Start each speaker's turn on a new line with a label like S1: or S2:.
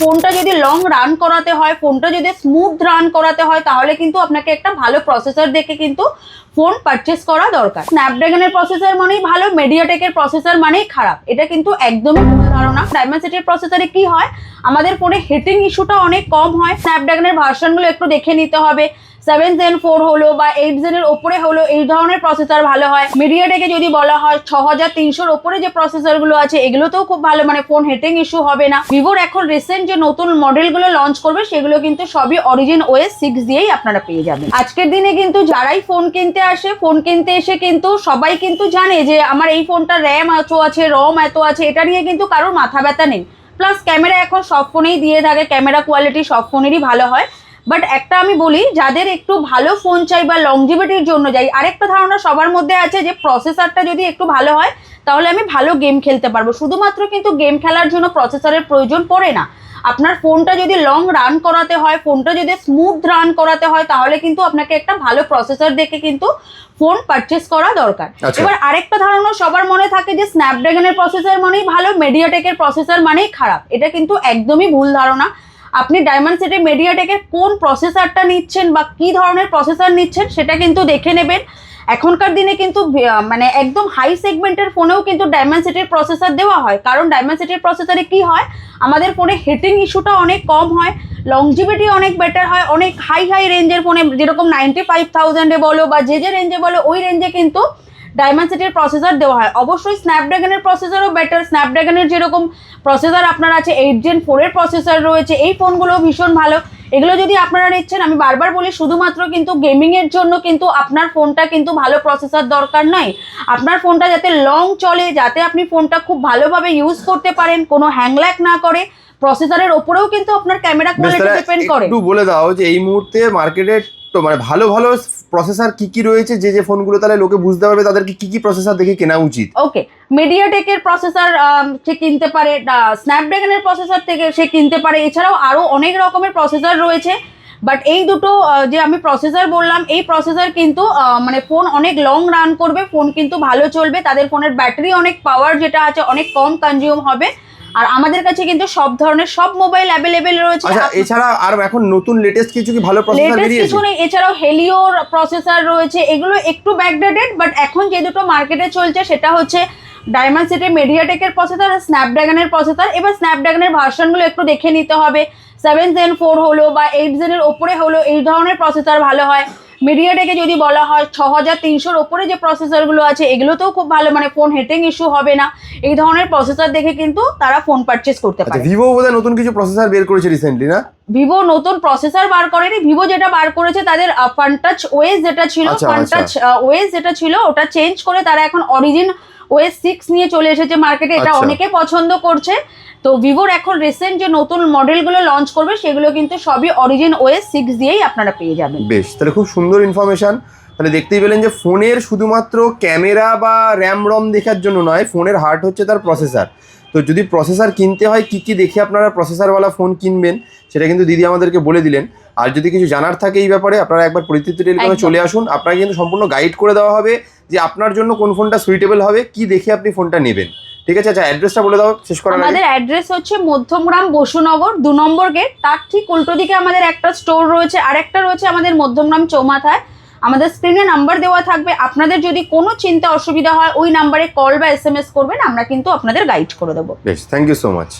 S1: ফোনটা যদি long run করাতে হয়, ফোনটা যদি স্মুথ রান করাতে হয়, তাহলে কিন্তু আপনাকে একটা ভালো প্রসেসর দেখে কিন্তু ফোন পারচেস করা দরকার। স্ন্যাপড্রাগনের প্রসেসর মানেই ভালো, মিডিয়াটেকের প্রসেসর মানেই খারাপ, এটা কিন্তু একদমই ভুল ধারণা। ডায়মেনসিটির প্রসেসরে কি হয়, আমাদের ফোনে হিটিং ইস্যুটা অনেক কম হয়। স্ন্যাপড্রাগনের ভার্সনগুলো একটু দেখে নিতে হবে, 7 Gen 4 হলো বা 8 জেনের ওপরে হলো, এই ধরনের প্রসেসর ভালো হয়। মিডিয়াটেকে যদি বলা হয় 6300-র ওপরে যে প্রসেসরগুলো আছে এগুলোতেও খুব ভালো, মানে ফোন হিটিং ইস্যু হবে না। ভিভোর এখন রিসেন্ট যে নতুন মডেলগুলো লঞ্চ করবে সেগুলো কিন্তু সবই অরিজিন OS 6 দিয়েই আপনারা পেয়ে যাবেন। আজকের দিনে কিন্তু যারাই ফোন কিনতে আসে, ফোন কিনতে এসে কিন্তু সবাই কিন্তু জানে যে আমার এই ফোনটা র্যাম এত আছে, রম এত আছে, এটা নিয়ে কিন্তু কারোর মাথা ব্যথা নেই। প্লাস ক্যামেরা এখন সব ফোনেই দিয়ে থাকে, ক্যামেরা কোয়ালিটি সব ফোনেরই ভালো হয়। বাট একটা আমি বলি, যাদের একটু ভালো ফোন চাই বা লংজিভিটির জন্য যাই, আরেকটা ধারণা সবার মধ্যে আছে যে প্রসেসরটা যদি একটু ভালো হয় তাহলে আমি ভালো গেম খেলতে পারবো। শুধুমাত্র কিন্তু গেম খেলার জন্য প্রসেসরের প্রয়োজন পড়ে না। আপনার ফোনটা যদি লং রান করাতে হয়, ফোনটা যদি স্মুথ রান করাতে হয়, তাহলে কিন্তু আপনাকে একটা ভালো প্রসেসর দেখে কিন্তু ফোন পারচেস করা দরকার। এবার আরেকটা ধারণা সবার মনে থাকে যে স্ন্যাপড্রাগনের প্রসেসর মানেই ভালো, মিডিয়াটেকের প্রসেসর মানেই খারাপ, এটা কিন্তু একদমই ভুল ধারণা। আপনি ডায়মেনসিটি মিডিয়াটেকের কোন প্রসেসরটা নিচ্ছেন বা কি ধরনের প্রসেসর নিচ্ছেন সেটা কিন্তু দেখে নেবেন। এখনকার দিনে কিন্তু মানে একদম হাই সেগমেন্টের ফোনেও কিন্তু ডায়মেনসিটির প্রসেসর দেওয়া হয়, কারণ ডায়মেনসিটির প্রসেসরে কি হয়, আমাদের ফোনে হিটিং ইস্যুটা অনেক কম হয়, লংজিভিটি অনেক বেটার হয়। অনেক হাই রেঞ্জের ফোনে যেরকম 95,000-এ বলো বা যে রেঞ্জে বলো, ওই রেঞ্জে কিন্তু ডায়মেনসিটির প্রসেসর দেওয়া হয়। অবশ্যই স্ন্যাপড্রাগনের প্রসেসরও বেটার, স্ন্যাপড্রাগনের যেরকম প্রসেসর আপনার আছে, 8 Gen 4-এর প্রসেসর রয়েছে, এই ফোনগুলো ভীষণ ভালো। এগুলো যদি আপনারা নিচ্ছেন, আমি বারবার বলি, শুধুমাত্র কিন্তু গেমিংয়ের জন্য কিন্তু আপনার ফোনটা কিন্তু ভালো প্রসেসর দরকার নয়। আপনার ফোনটা যাতে লং চলে, যাতে আপনি ফোনটা খুব ভালোভাবে ইউজ করতে পারেন, কোনো হ্যাংল্যাক না করে, প্রসেসরের ওপরেও কিন্তু আপনার ক্যামেরা কোয়ালিটি ডিপেন্ড করে।
S2: একটু বলে দাও যে এই মুহূর্তে মার্কেটে তো মানে ভালো ভালো প্রসেসর কি কি রয়েছে, যে ফোনগুলো তাহলে লোকে বুঝতে পারবে তাদেরকে কি কি প্রসেসর দেখে কেনা উচিত।
S1: ওকে, মিডিয়াটেকের প্রসেসর সে কিনতে পারে, স্ন্যাপড্রাগনের প্রসেসর থেকে সে কিনতে পারে, এছাড়াও আরও অনেক রকমের প্রসেসর রয়েছে। বাট এই দুটো যে আমি প্রসেসর বললাম, এই প্রসেসর কিন্তু মানে ফোন অনেক লং রান করবে, ফোন কিন্তু ভালো চলবে, তাদের ফোনের ব্যাটারি অনেক পাওয়ার যেটা আছে অনেক কম কনজিউম হবে। আর আমাদের কাছে কিন্তু সব ধরনের সব মোবাইল অ্যাভেলেবেল রয়েছে।
S2: আচ্ছা, এছাড়া আর এখন নতুন লেটেস্ট কিছু কি ভালো প্রসেসর বেরিয়েছে?
S1: কিছু নেই, এছাড়াও হেলিওর প্রসেসর রয়েছে, এগুলো একটু ব্যাকডেটেড। বাট এখন যে দুটো মার্কেটে চলছে সেটা হচ্ছে ডায়মেনসিটি মিডিয়াটেকের প্রসেসর আর স্ন্যাপড্রাগনের প্রসেসর। এবার স্ন্যাপড্রাগনের ভার্সনগুলো একটু দেখে নিতে হবে, 7 Gen 4 হলো বা 8 জেনের ওপরে হলো, এই ধরনের প্রসেসর ভালো হয়। মিডিয়াটেকে যদি বলা হয় 6300-র ওপরে যে প্রসেসরগুলো আছে এগুলোতেও খুব ভালো, মানে ফোন হিটিং ইস্যু হবে না, এই ধরনের প্রসেসর দেখে কিন্তু তারা ফোন পারচেস করতে পারে।
S2: ভিভো বোধহয় নতুন কিছু প্রসেসর বের করেছে রিসেন্টলি, না?
S1: ভিভো নতুন প্রসেসর বার করেনি, ভিভো যেটা বার করেছে তাদের ফানটাচ ওএস যেটা ছিল, ফানটাচ ওএস যেটা ছিল ওটা চেঞ্জ করে তারা এখন অরিজিন OS 6 নিয়ে চলে এসেছে মার্কেটে, এটা অনেকে পছন্দ করছে। তো ভিভোর এখন রিসেন্ট যে নতুন মডেলগুলো লঞ্চ করবে সেগুলো কিন্তু সবই অরিজিন OS 6 দিয়েই আপনারা পেয়ে যাবেন।
S2: বেশ, তাহলে খুব সুন্দর ইনফরমেশন। তাহলে দেখতেই পেলেন যে ফোনের শুধুমাত্র ক্যামেরা বা র্যাম রম দেখার জন্য নয়, ফোনের হার্ট হচ্ছে তার প্রসেসর। তো যদি প্রসেসর কিনতে হয় কি কি দেখে আপনারা প্রসেসরওয়ালা ফোন কিনবেন সেটা কিন্তু দিদি আমাদেরকে বলে দিলেন। আর যদি কিছু জানার থাকে এই ব্যাপারে আপনারা একবার পরিচিতি টেলিকমে চলে আসুন, আপনাকে কিন্তু সম্পূর্ণ গাইড করে দেওয়া হবে যে আপনার জন্য কোন ফোনটা সুইটেবল হবে, কি দেখে আপনি ফোনটা নেবেন। ঠিক আছে? আচ্ছা, অ্যাড্রেসটা বলে দাও শেষ করার আগে।
S1: আমাদের অ্যাড্রেস হচ্ছে মধ্যমগ্রাম বসুনগর 2 নম্বর গেট, তার ঠিক উল্টো দিকে আমাদের একটা স্টোর রয়েছে, আর একটা রয়েছে আমাদের মধ্যমগ্রাম চৌমাথায়। আমাদের স্ক্রিনে নাম্বার দেওয়া থাকবে, আপনাদের যদি কোনো চিন্তা অসুবিধা হয় ওই নাম্বারে কল বা SMS করবেন, আমরা কিন্তু আপনাদের গাইড করে দেবো।
S2: বেশ, থ্যাংক ইউ সো মাচ।